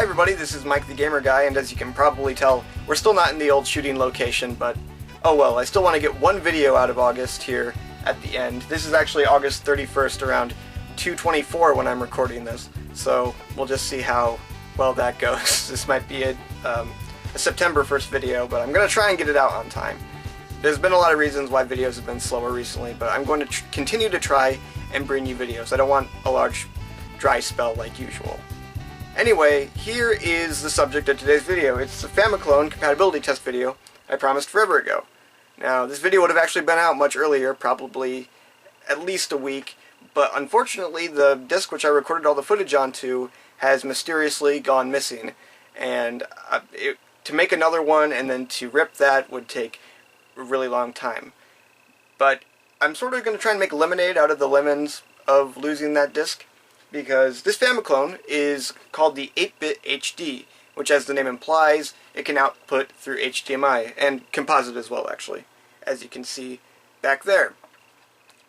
Hi everybody, this is Mike the Gamer Guy, and as you can probably tell, we're still not in the old shooting location, but oh well, I still want to get one video out of August here at the end. This is actually August 31st around 2:24 when I'm recording this, so we'll just see how well that goes. This might be a September 1st video, but I'm going to try and get it out on time. There's been a lot of reasons why videos have been slower recently, but I'm going to continue to try and bring you videos. I don't want a large dry spell like usual. Anyway, here is the subject of today's video. It's the Famicom compatibility test video I promised forever ago. Now, this video would have actually been out much earlier, probably at least a week, but unfortunately the disc which I recorded all the footage onto has mysteriously gone missing, and to make another one and then to rip that would take a really long time. But I'm sort of going to try and make lemonade out of the lemons of losing that disc, because this Famicom is called the 8-bit HD, which, as the name implies, it can output through HDMI, and composite as well, actually, as you can see back there.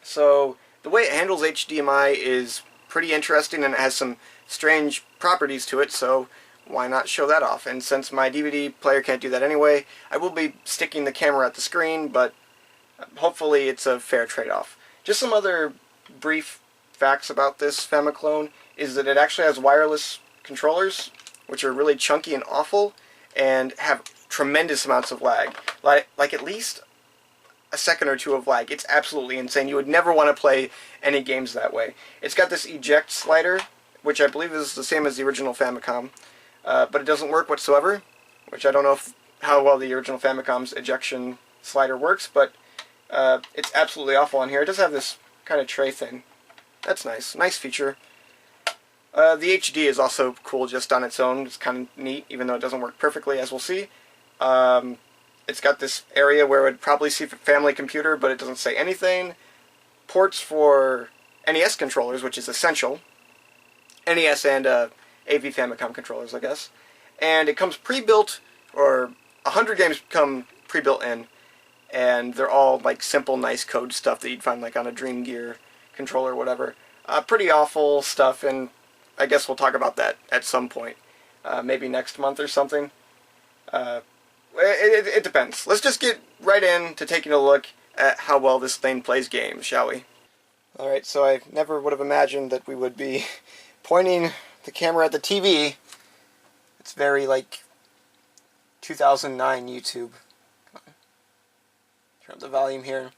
So the way it handles HDMI is pretty interesting, and it has some strange properties to it, so why not show that off? And since my DVD player can't do that anyway, I will be sticking the camera at the screen, but hopefully it's a fair trade-off. Just some other brief facts about this Famicom is that it actually has wireless controllers, which are really chunky and awful, and have tremendous amounts of lag. Like at least a second or two of lag. It's absolutely insane. You would never want to play any games that way. It's got this eject slider, which I believe is the same as the original Famicom, but it doesn't work whatsoever, which I don't know how well the original Famicom's ejection slider works, but it's absolutely awful on here. It does have this kind of tray thing. That's nice. Nice feature. The HD is also cool just on its own. It's kind of neat, even though it doesn't work perfectly, as we'll see. It's got this area where it would probably see family computer, but it doesn't say anything. Ports for NES controllers, which is essential. NES and AV Famicom controllers, I guess. And it comes pre-built, or 100 games come pre-built in, and they're all like simple, nice code stuff that you'd find like on a Dream Gear controller or whatever. Pretty awful stuff, and I guess we'll talk about that at some point. Maybe next month or something. It depends. Let's just get right into taking a look at how well this thing plays games, shall we? Alright, so I never would have imagined that we would be pointing the camera at the TV. It's very, like, 2009 YouTube. Turn up the volume here.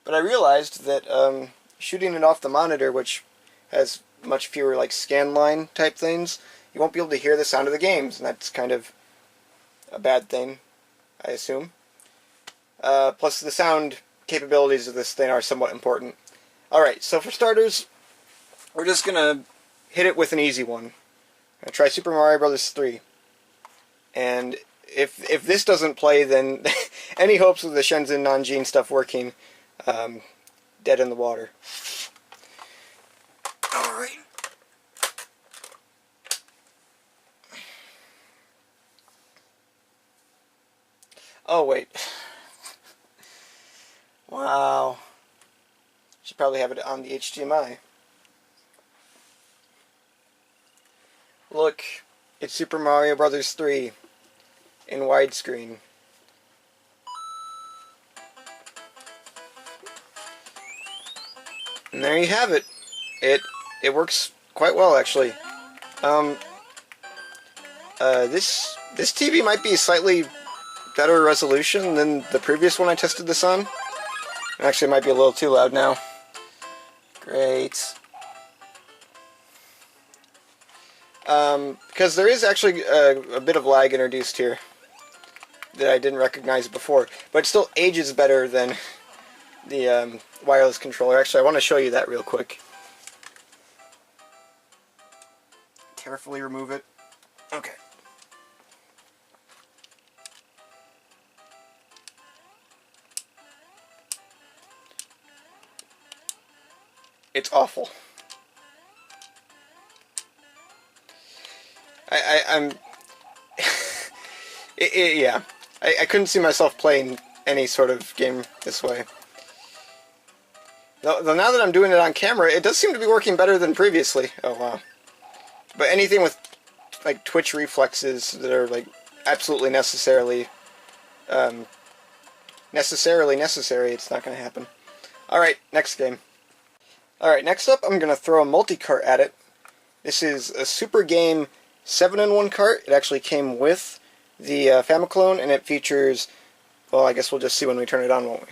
But I realized that shooting it off the monitor, which has much fewer, like, scan line type things, you won't be able to hear the sound of the games, and that's kind of a bad thing, I assume. Plus, the sound capabilities of this thing are somewhat important. Alright, so for starters, we're just gonna hit it with an easy one. I'm gonna try Super Mario Bros. 3. And if this doesn't play, then any hopes of the Shenzhen Nanjing stuff working, dead in the water. Alright. Oh, wait. Wow. Should probably have it on the HDMI. Look, it's Super Mario Bros. 3 in widescreen. And there you have it. It works quite well, actually. This TV might be slightly better resolution than the previous one I tested this on. Actually, it might be a little too loud now. Great. Because there is actually a bit of lag introduced here that I didn't recognize before, but it still ages better than the wireless controller. Actually, I want to show you that real quick. Carefully remove it. Okay. It's awful. I'm yeah. I couldn't see myself playing any sort of game this way. Though now that I'm doing it on camera, it does seem to be working better than previously. Oh wow. But anything with like twitch reflexes that are like absolutely necessarily necessary, it's not going to happen. Alright, next game. Alright, next up I'm going to throw a multi-cart at it. This is a Super Game 7-in-1 cart. It actually came with the Famicom, and it features, well, I guess we'll just see when we turn it on, won't we?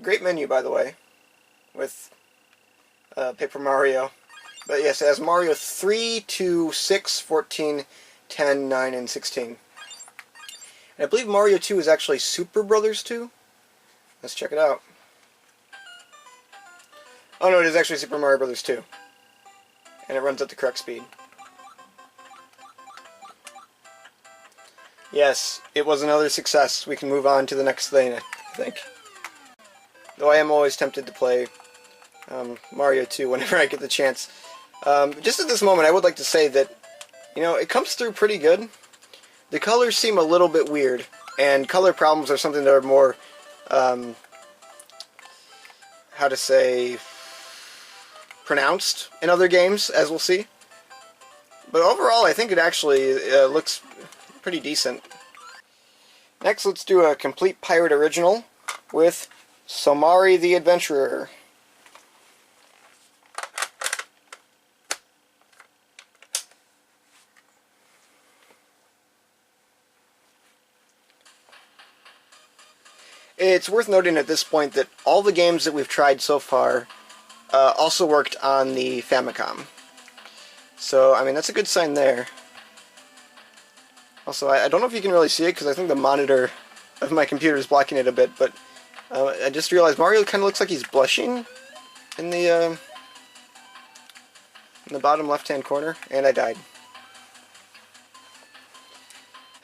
Great menu, by the way, with Paper Mario. But yes, it has Mario 3 to 6, 14, 10, 9, and 16. And I believe Mario 2 is actually Super Brothers 2. Let's check it out. Oh no, it is actually Super Mario Brothers 2. And it runs at the correct speed. Yes, it was another success. We can move on to the next thing, I think. Though I am always tempted to play Mario 2 whenever I get the chance. Just at this moment, I would like to say that, you know, it comes through pretty good. The colors seem a little bit weird, and color problems are something that are more, how to say, pronounced in other games, as we'll see. But overall, I think it actually looks pretty decent. Next, let's do a complete pirate original with Somari the Adventurer. It's worth noting at this point that all the games that we've tried so far also worked on the Famicom. So, I mean, that's a good sign there. Also, I don't know if you can really see it because I think the monitor of my computer is blocking it a bit, but I just realized Mario kind of looks like he's blushing in the bottom left-hand corner, and I died.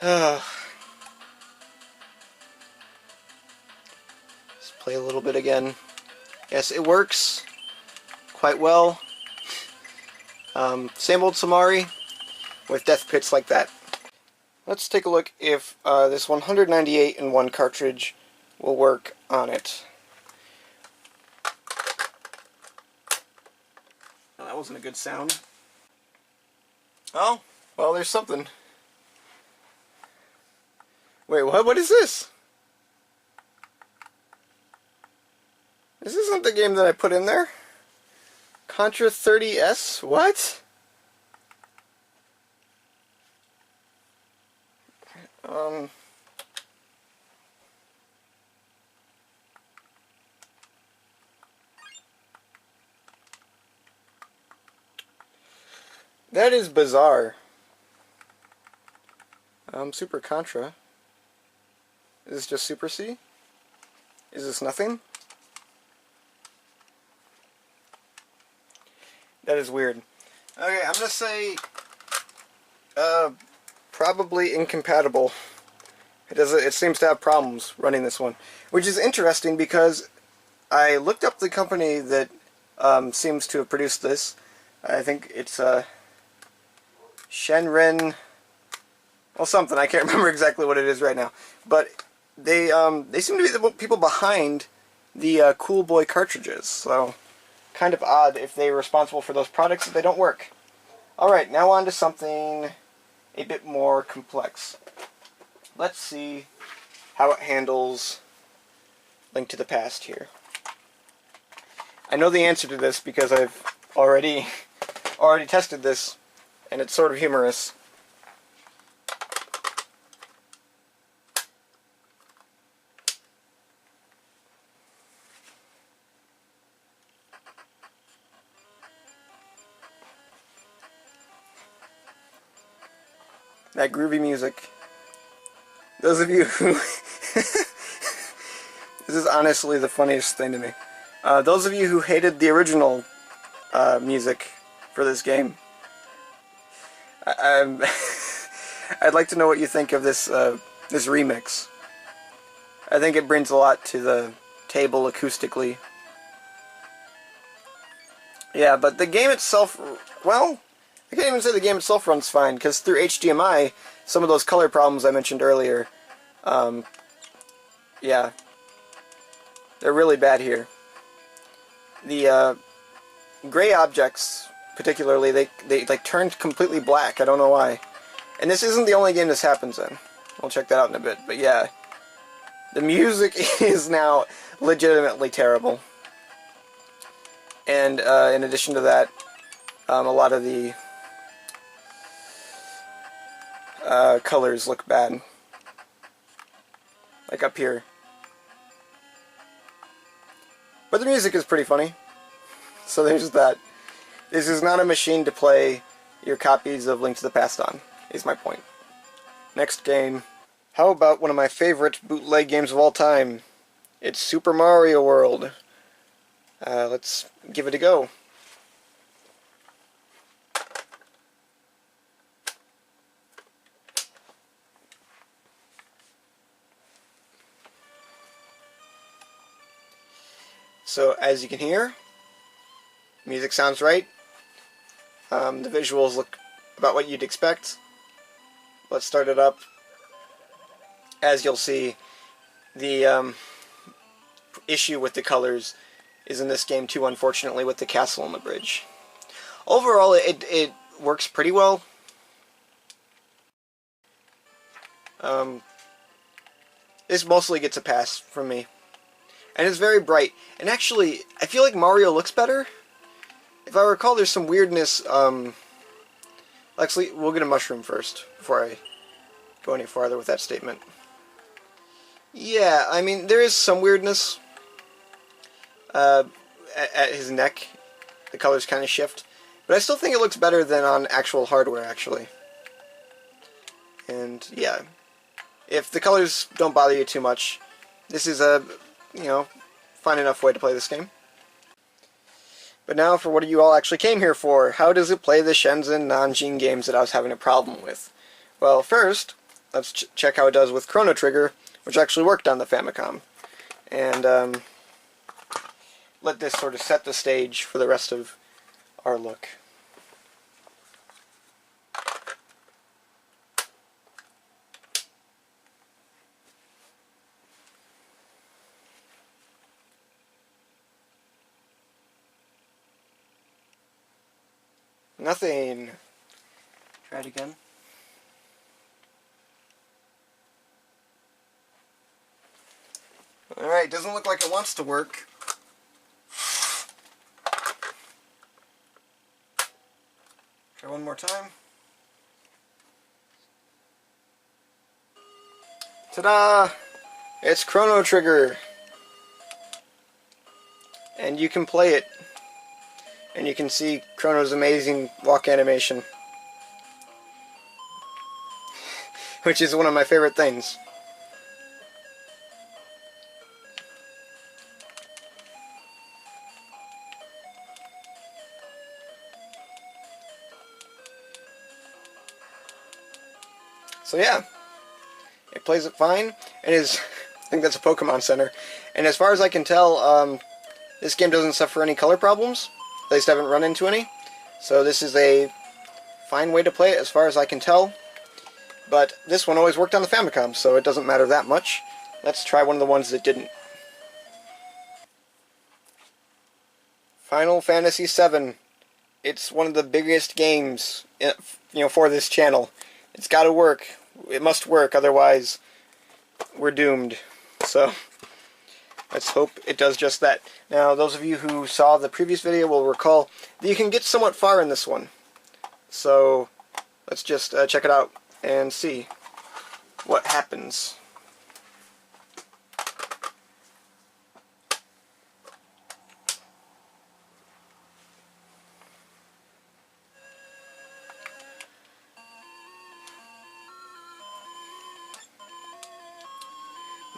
Let's play a little bit again. Yes, it works quite well. Same old Somari with death pits like that. Let's take a look if this 198-in-1 cartridge will work on it. Oh, that wasn't a good sound. Oh, well, there's something. Wait, what? What is this? Is this not the game that I put in there? Contra 30S? What? That is bizarre. Super Contra. Is this just Super C? Is this nothing? That is weird. Okay, I'm gonna say probably incompatible. It seems to have problems running this one, which is interesting because I looked up the company that seems to have produced this. I think it's Shenren, well, something. I can't remember exactly what it is right now, but they seem to be the people behind the Cool Boy cartridges. So kind of odd if they're responsible for those products if they don't work. Alright, now on to something a bit more complex. Let's see how it handles Link to the Past here. I know the answer to this because I've already tested this, and it's sort of humorous. That groovy music. Those of you who... This is honestly the funniest thing to me. Those of you who hated the original music for this game, I'd like to know what you think of this this remix. I think it brings a lot to the table acoustically. Yeah, but the game itself, well, I can't even say the game itself runs fine, because through HDMI, some of those color problems I mentioned earlier, yeah, They're really bad here. The gray objects, particularly, they like turned completely black. I don't know why. And this isn't the only game this happens in. We'll check that out in a bit. But yeah, the music is now legitimately terrible. And in addition to that, a lot of the colors look bad. Like up here. But the music is pretty funny. So there's that. This is not a machine to play your copies of Link to the Past on, is my point. Next game. How about one of my favorite bootleg games of all time? It's Super Mario World. Let's give it a go. So, as you can hear, music sounds right. The visuals look about what you'd expect. Let's start it up. As you'll see, the issue with the colors is in this game too, unfortunately, with the castle on the bridge. Overall, it works pretty well. This mostly gets a pass from me. And it's very bright. And actually, I feel like Mario looks better. If I recall, there's some weirdness. Actually, we'll get a mushroom first before I go any farther with that statement. Yeah, I mean, there is some weirdness at his neck. The colors kind of shift. But I still think it looks better than on actual hardware, actually. And, yeah. If the colors don't bother you too much, this is a, fine enough way to play this game. But now for what you all actually came here for. How does it play the Shenzhen non-Gene games that I was having a problem with? Well, first, let's check how it does with Chrono Trigger, which actually worked on the Famicom. And let this sort of set the stage for the rest of our look. Nothing. Try it again. Alright, doesn't look like it wants to work. Try one more time. Ta-da! It's Chrono Trigger! And you can play it. And you can see Chrono's amazing walk animation. Which is one of my favorite things. So yeah, it plays it fine, and is I think that's a Pokemon Center. And as far as I can tell, this game doesn't suffer any color problems. At least I haven't run into any. So this is a fine way to play it as far as I can tell. But this one always worked on the Famicom, so it doesn't matter that much. Let's try one of the ones that didn't. Final Fantasy VII. It's one of the biggest games, for this channel. It's got to work. It must work, otherwise we're doomed. So let's hope it does just that. Now, those of you who saw the previous video will recall that you can get somewhat far in this one. So let's just check it out and see what happens.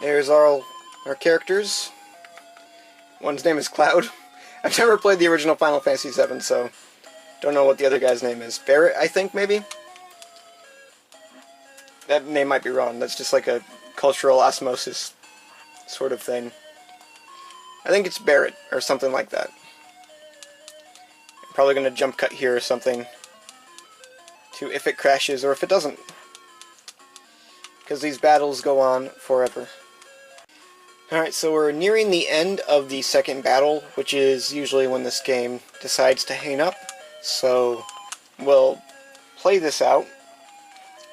There's all our characters. One's name is Cloud. I've never played the original Final Fantasy VII, so don't know what the other guy's name is. Barrett, I think, maybe? That name might be wrong. That's just like a cultural osmosis sort of thing. I think it's Barrett, or something like that. I'm probably going to jump cut here or something to if it crashes or if it doesn't. Because these battles go on forever. Alright, so we're nearing the end of the second battle, which is usually when this game decides to hang up. So we'll play this out,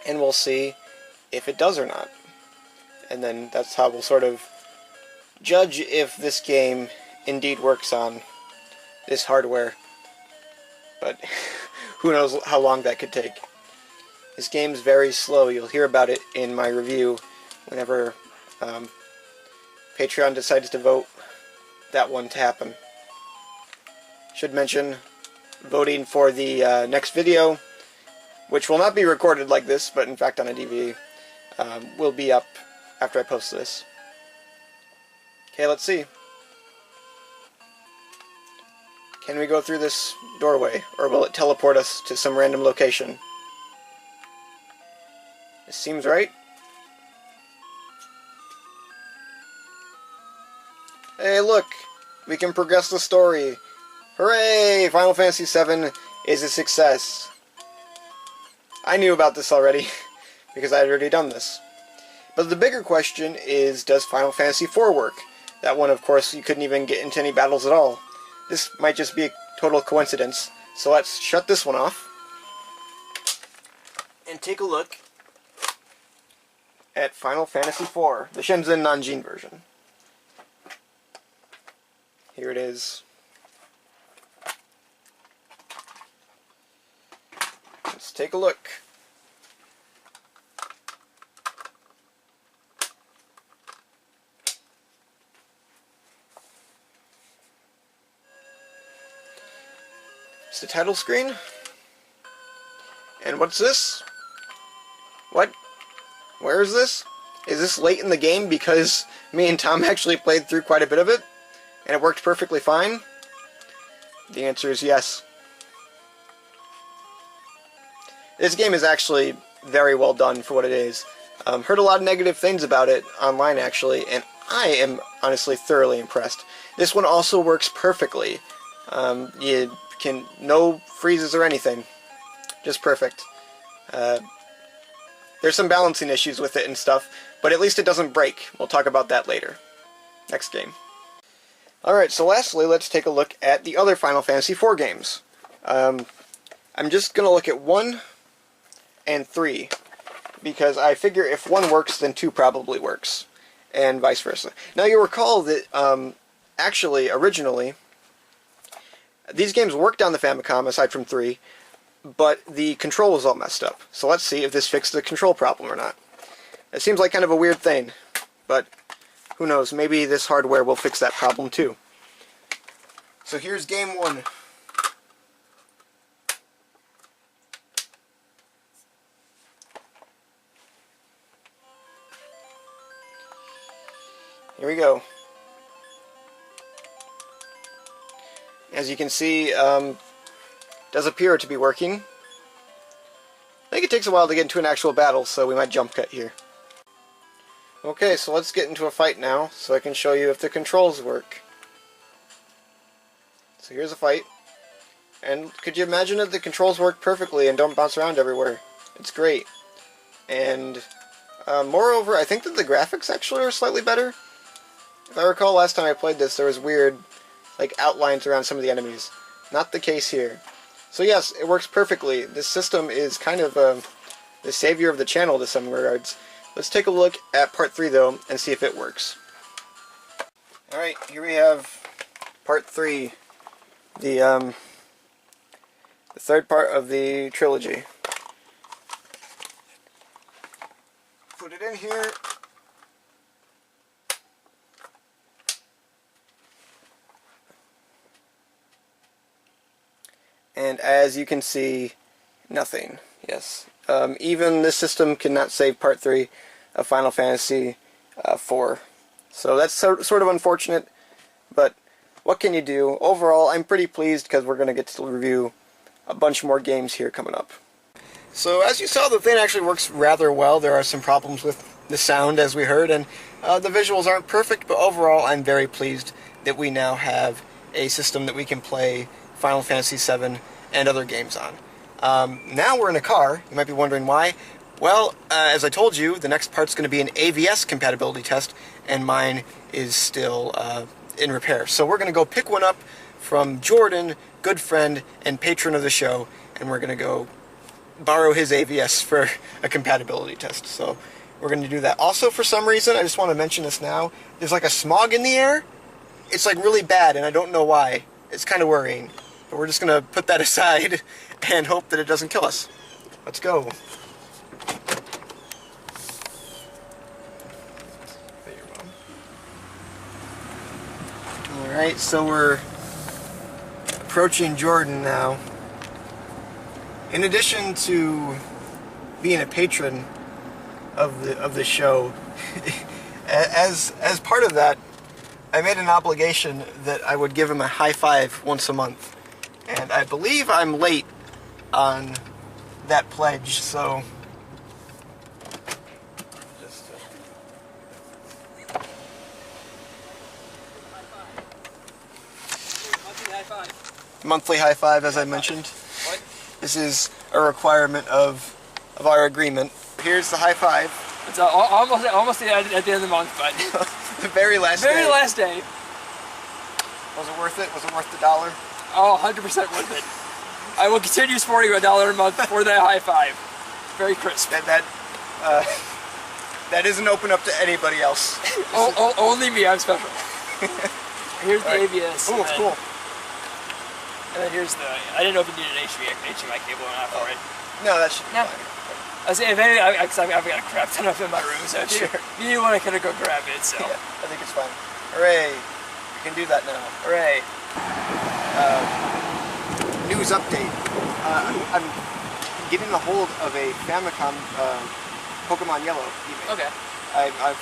and we'll see if it does or not. And then that's how we'll sort of judge if this game indeed works on this hardware. But who knows how long that could take. This game's very slow. You'll hear about it in my review whenever Patreon decides to vote that one to happen. Should mention, voting for the next video, which will not be recorded like this, but in fact on a DVD, will be up after I post this. Okay, let's see. Can we go through this doorway, or will it teleport us to some random location? This seems right. Hey, look! We can progress the story! Hooray! Final Fantasy VII is a success! I knew about this already, because I had already done this. But the bigger question is, does Final Fantasy IV work? That one, of course, you couldn't even get into any battles at all. This might just be a total coincidence, so let's shut this one off and take a look at Final Fantasy IV, the Shenzhen Nanjing version. Here it is. Let's take a look. It's the title screen. And what's this? What? Where is this? Is this late in the game because me and Tom actually played through quite a bit of it? And it worked perfectly fine? The answer is yes. This game is actually very well done for what it is. Heard a lot of negative things about it online actually, and I am honestly thoroughly impressed. This one also works perfectly. You can, no freezes or anything. Just perfect. There's some balancing issues with it and stuff, but at least it doesn't break. We'll talk about that later. Next game. Alright, so lastly, let's take a look at the other Final Fantasy IV games. I'm just going to look at 1 and 3, because I figure if 1 works, then 2 probably works, and vice versa. Now, you'll recall that, actually, originally, these games worked on the Famicom, aside from 3, but the control was all messed up. So let's see if this fixed the control problem or not. It seems like kind of a weird thing, but who knows, maybe this hardware will fix that problem too. So here's game 1. Here we go. As you can see, does appear to be working. I think it takes a while to get into an actual battle, so we might jump cut here. Okay, so let's get into a fight now, so I can show you if the controls work. So here's a fight. And could you imagine that the controls work perfectly and don't bounce around everywhere? It's great. And moreover, I think that the graphics actually are slightly better. If I recall last time I played this, there was weird like outlines around some of the enemies. Not the case here. So yes, it works perfectly. This system is kind of the savior of the channel to some regards. Let's take a look at part 3 though and see if it works. Alright, here we have part 3. The third part of the trilogy. Put it in here. And as you can see, nothing. Yes. Even this system cannot save Part 3 of Final Fantasy IV. So that's sort of unfortunate, but what can you do? Overall, I'm pretty pleased because we're going to get to review a bunch more games here coming up. So as you saw, the thing actually works rather well. There are some problems with the sound, as we heard, and the visuals aren't perfect, but overall I'm very pleased that we now have a system that we can play Final Fantasy VII and other games on. Now we're in a car. You might be wondering why, Well, as I told you, the next part's going to be an AVS compatibility test, and mine is still in repair. So we're going to go pick one up from Jordan, good friend and patron of the show, and we're going to go borrow his AVS for a compatibility test. So we're going to do that. Also, for some reason, I just want to mention this now, there's like a smog in the air. It's like really bad, and I don't know why. It's kind of worrying. But we're just going to put that aside and hope that it doesn't kill us. Let's go. Alright, so we're approaching Jordan now. In addition to being a patron of the show, as part of that, I made an obligation that I would give him a high five once a month. And I believe I'm late on that pledge, so monthly high five, as I mentioned. What? This is a requirement of our agreement. Here's the high five. It's almost at the end of the month, but The very last day. last day. Was it worth it? Was it worth the $1? Oh, 100% worth it. I will continue supporting $1 a month for that high five. Very crisp. That isn't open up to anybody else. Only me. I'm special. Here's the ABS. Oh, it's cool. And then here's the. I didn't know if it needed an HDMI cable or not for it. No, that should be No. fine. I was saying, if anything, I've got a crap ton of it in my room, so Sure. you want to kind of go grab it. So. Yeah, I think it's fine. Hooray! We can do that now. Hooray! News update. I'm getting a hold of a Famicom Pokemon Yellow email. Okay. I've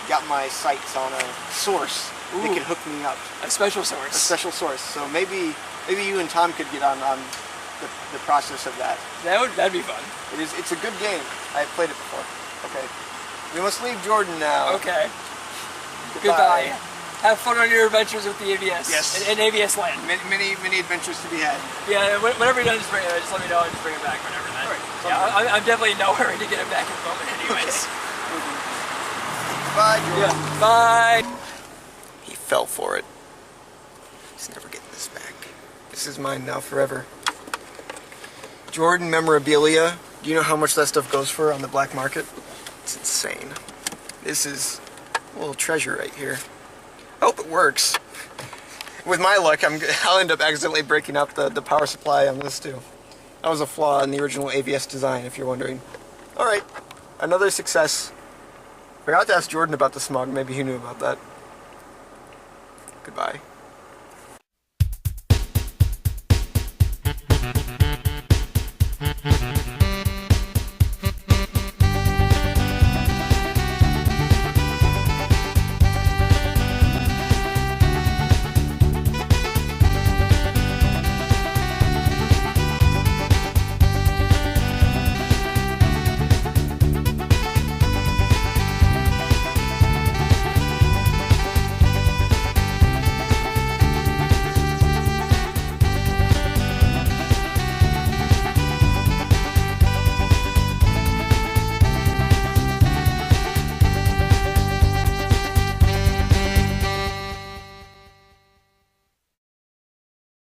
got my sights on a source that can hook me up. A special source. A special source. So maybe you and Tom could get on the process of that. That'd be fun. It's a good game. I've played it before. Okay. We must leave Jordan now. Okay. Goodbye. Have fun on your adventures with the AVS. Yes. In AVS land. Many adventures to be had. Yeah, whenever you're done, just let me know and just bring it back whenever then. All right. Yeah, I'm definitely in no hurry to get it back at the moment anyways. Bye, Jordan. Yeah. Bye. He fell for it. He's never getting this back. This is mine now forever. Jordan memorabilia. Do you know how much that stuff goes for on the black market? It's insane. This is a little treasure right here. I hope it works. With my luck, I'll end up accidentally breaking out the power supply on this too. That was a flaw in the original AVS design, if you're wondering. Alright, another success. Forgot to ask Jordan about the smog, maybe he knew about that. Goodbye.